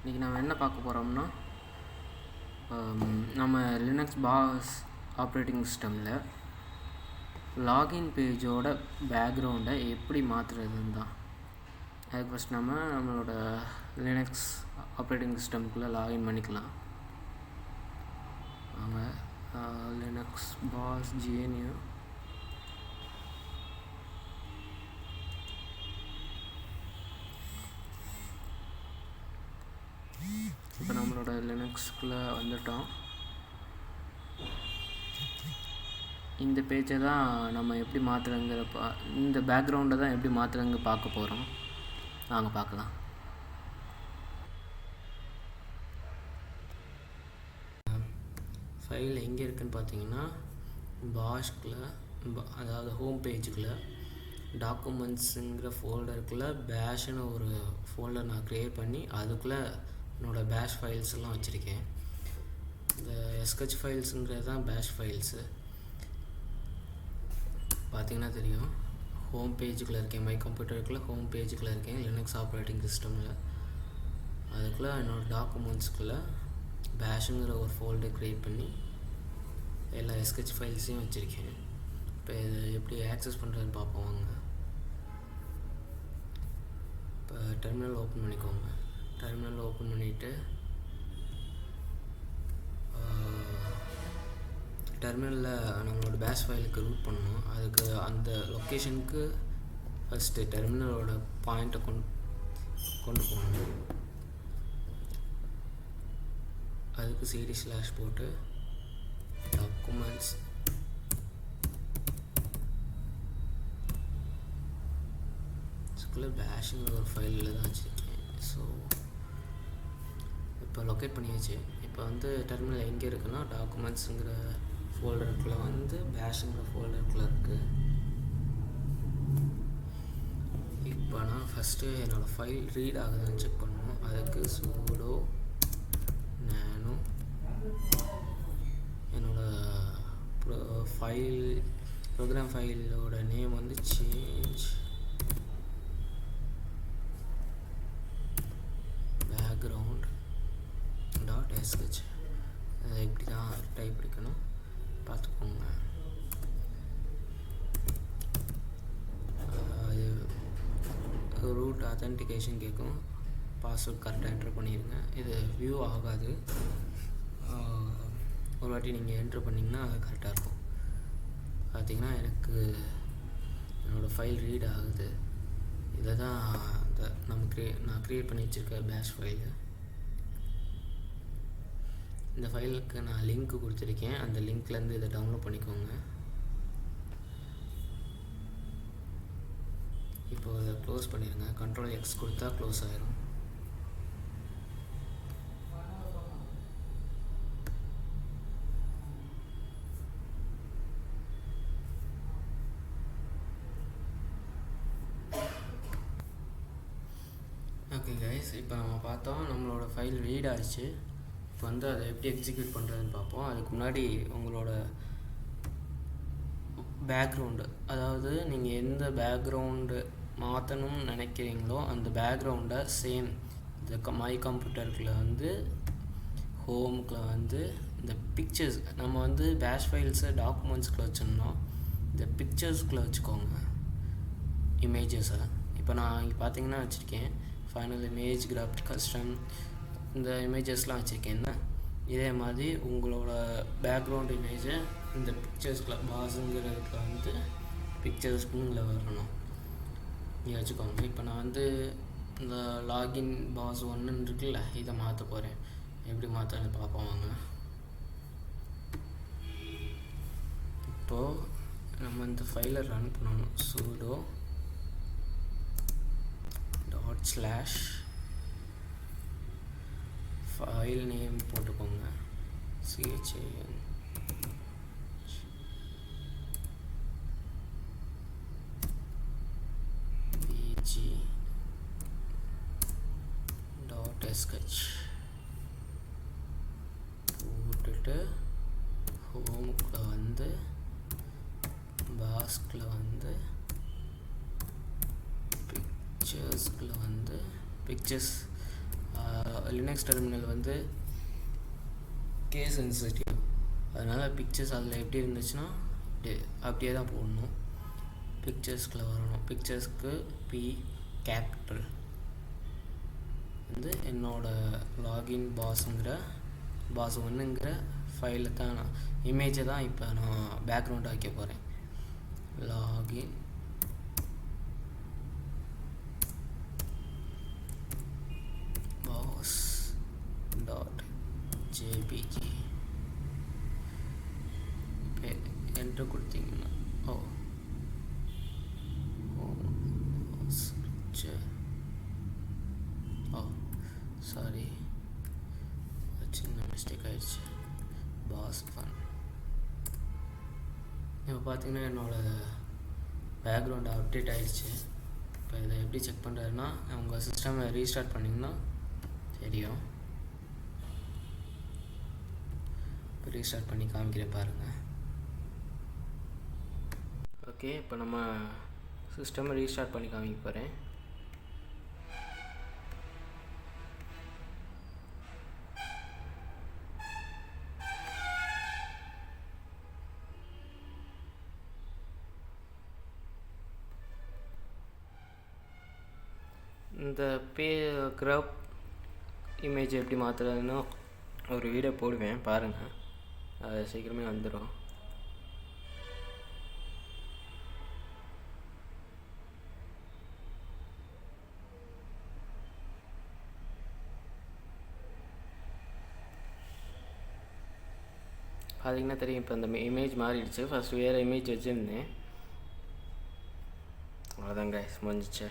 இன்றைக்கி நம்ம என்ன பார்க்க போகிறோம்னா நம்ம லினக்ஸ் பாஸ் ஆப்ரேட்டிங் சிஸ்டமில் லாகின் பேஜோட பேக்ரவுண்டை எப்படி மாற்றுறதுன்னு தான். அதுக்கு ஃபஸ்ட் நம்மளோட லினக்ஸ் ஆப்ரேட்டிங் சிஸ்டமுக்குள்ளே லாகின் பண்ணிக்கலாம். வாங்க, லினக்ஸ் பாஸ் GNU. இப்போ நம்மளோட லினக்ஸ்குள்ளே வந்துட்டோம். இந்த பேஜை தான் நம்ம எப்படி மாற்றுறங்கிற இந்த பேக்ரவுண்டை தான் எப்படி மாற்றுறங்க பார்க்க போகிறோம். வாங்க பார்க்கலாம். ஃபைல் எங்கே இருக்குதுன்னு பார்த்தீங்கன்னா, பாஷ்குள்ளே, அதாவது ஹோம் பேஜுக்குள்ளே டாக்குமெண்ட்ஸுங்கிற ஃபோல்டருக்குள்ளே பேஷ்னு ஒரு ஃபோல்டர் நான் க்ரியேட் பண்ணி அதுக்குள்ளே என்னோடய பேஷ் ஃபைல்ஸ் எல்லாம் வச்சுருக்கேன். இந்த எஸ்கெச் ஃபைல்ஸுங்கிறது தான் பேஷ் ஃபைல்ஸு. பார்த்திங்கன்னா தெரியும், ஹோம் பேஜுக்குள்ளே இருக்கேன். மை கம்ப்யூட்டருக்குள்ளே ஹோம் பேஜுக்குள்ளே இருக்கேன் லினக்ஸ் ஆப்ரேட்டிங் சிஸ்டமில். அதுக்குள்ளே என்னோடய டாக்குமெண்ட்ஸ்குள்ளே பேஷுங்கிற ஒரு ஃபோல்டர் க்ரியேட் பண்ணி எல்லா எஸ்கெச் ஃபைல்ஸையும் வச்சுருக்கேன். இப்போ இதை எப்படி ஆக்சஸ் பண்ணுறதுன்னு பார்ப்போம் வாங்க. இப்போ டெர்மினல் ஓப்பன் பண்ணிக்கோங்க. டெர்மினல் ஓப்பன் பண்ணிவிட்டு டெர்மினலில் நம்மளோட பேஷ் ஃபைலுக்கு ரூட் பண்ணணும். அதுக்கு அந்த லொக்கேஷனுக்கு ஃபஸ்ட்டு டெர்மினலோட பாயிண்ட்டை கொண்டு போகணும். அதுக்கு cd/ போட்டு டாக்குமெண்ட்ஸ் பேஷுங்கிற ஒரு ஃபைலில் தான் வச்சுருக்கேன். ஸோ இப்போ லொக்கேட் பண்ணியாச்சு. இப்போ வந்து டெர்மினல் எங்கே இருக்குன்னா, டாக்குமெண்ட்ஸுங்கிற ஃபோல்டருக்குள்ளே வந்து பேஷுங்கிற ஃபோல்டருக்குள்ளே இருக்குது. இப்போ நான் ஃபஸ்ட்டு என்னோடய ஃபைல் ரீட் ஆகுதுன்னு செக் பண்ணணும். அதுக்கு sudo nano என்னோடய ஃபைல் ப்ரோக்ராம் ஃபைலோட நேம் வந்து சேஞ்ச் பேக்ரவுண்ட் .sh. அதை இப்படி தான் டைப் அடிக்கணும், பார்த்துக்கோங்க. ரூட் ஆத்தென்டிகேஷன் கேட்கும், பாஸ்வேர்ட் கரெக்டாக என்ட்ரு பண்ணிடுங்க. இது வியூ ஆகாது, ஒரு வாட்டி நீங்கள் என்ட்ரு பண்ணிங்கன்னா அது கரெக்டாக இருக்கும். பார்த்திங்கன்னா எனக்கு என்னோடய ஃபைல் ரீட் ஆகுது. இதை தான் நான் க்ரியேட் பண்ணி வச்சுருக்க பேஷ் ஃபைலு. இந்த ஃபைலுக்கு நான் லிங்க்கு கொடுத்துருக்கேன். அந்த லிங்க்லேருந்து இதை டவுன்லோட் பண்ணிக்கோங்க. இப்போது இதை க்ளோஸ் பண்ணிடுங்க. Ctrl+X கொடுத்தா க்ளோஸ் ஆயிரும். ஓகே கைஸ், இப்போ நம்ம பார்த்தோம் நம்மளோட ஃபைல் ரீட் ஆகிடுச்சு. இப்போ வந்து அதை எப்படி எக்ஸிக்யூட் பண்ணுறதுன்னு பார்ப்போம். அதுக்கு முன்னாடி உங்களோட பேக்ரவுண்டு, அதாவது நீங்கள் எந்த பேக்ரவுண்டு மாற்றணும்னு நினைக்கிறீங்களோ அந்த பேக்ரவுண்டை சேம் இந்த மை கம்ப்யூட்டருக்குள்ளே வந்து ஹோமுக்குள்ளே வந்து இந்த பிக்சர்ஸ், நம்ம வந்து பேஷ் ஃபைல்ஸை டாக்குமெண்ட்ஸ்குள்ளே வச்சுருந்தோம், இந்த பிக்சர்ஸ்குள்ளே வச்சுக்கோங்க இமேஜஸை. இப்போ நான் இங்கே பார்த்தீங்கன்னா வச்சுருக்கேன் ஃபைனல் இமேஜ், கிராஃபிக் கஸ்டம், இந்த இமேஜஸ்லாம் வச்சுருக்கேன். இதே மாதிரி உங்களோட பேக்ரவுண்ட் இமேஜை இந்த பிக்சர்ஸ்குள்ளே பாஸுங்கிறதுக்கு வந்து பிக்சர்ஸ்க்குள்ளே வரணும், நீங்கள் வச்சுக்கோங்க. இப்போ நான் வந்து இந்த லாகின் பாஸ் 1 இருக்குல்ல, இதை மாற்ற போகிறேன். எப்படி மாற்றன்னு பார்ப்போம் வாங்க. இப்போது நம்ம இந்த ஃபைலை ரன் பண்ணணும். sudo // ஃபைல் நேம் போட்டுக்கோங்க, CHAN pg.sh போட்டுட்டு ஹோமுக்குள்ளே வந்து பாஸ்குள்ளே வந்து பிக்சர்ஸ்குள்ளே வந்து பிக்சர்ஸ் லினக்ஸ் டெர்மினல் வந்து கேஸ் சென்சிட்டிவ், அதனால் பிக்சர்ஸ் அதில் எப்படி இருந்துச்சுன்னா அப்படியே தான் போடணும். பிக்சர்ஸ்கில் வரணும். பிக்சர்ஸ்க்கு பி கேபிட்டல் வந்து என்னோடய லாகின் பாஸ் ஒன்றுங்கிற ஃபைலில் தான் நான் இமேஜை தான் இப்போ நான் பேக்ரவுண்ட் ஆக்க போகிறேன். லாகின் பாஸ் .jpg என்ட்ரு கொடுத்தீங்கன்னா சாரி சின்ன மிஸ்டேக் ஆயிடுச்சு. பாஸ் ஃபன் இப்போ பார்த்தீங்கன்னா என்னோடய பேக்ரவுண்ட் அப்டேட் ஆகிடுச்சு. இப்போ இதை எப்படி செக் பண்ணுறதுன்னா உங்கள் சிஸ்டமை ரீஸ்டார்ட் பண்ணிங்கன்னா தெரியும். இப்போ ரீஸ்டார்ட் பண்ணி காமிக்கிறேன் பாருங்கள். ஓகே, இப்போ நம்ம சிஸ்டமை ரீஸ்டார்ட் பண்ணி காமிக்க போகிறேன். இந்த கிராப் இமேஜ் எப்படி மாற்றுறதுன்னு ஒரு வீடியோ போடுவேன் பாருங்கள், அது சீக்கிரமே வந்துடும். பார்த்தீங்கன்னா தெரியும். இப்போ இந்த இமேஜ் மாறிடுச்சு. ஃபஸ்ட்டு வேறு இமேஜ் வச்சுருந்தேன். அவ்வளோதாங்க முடிஞ்சிச்சு.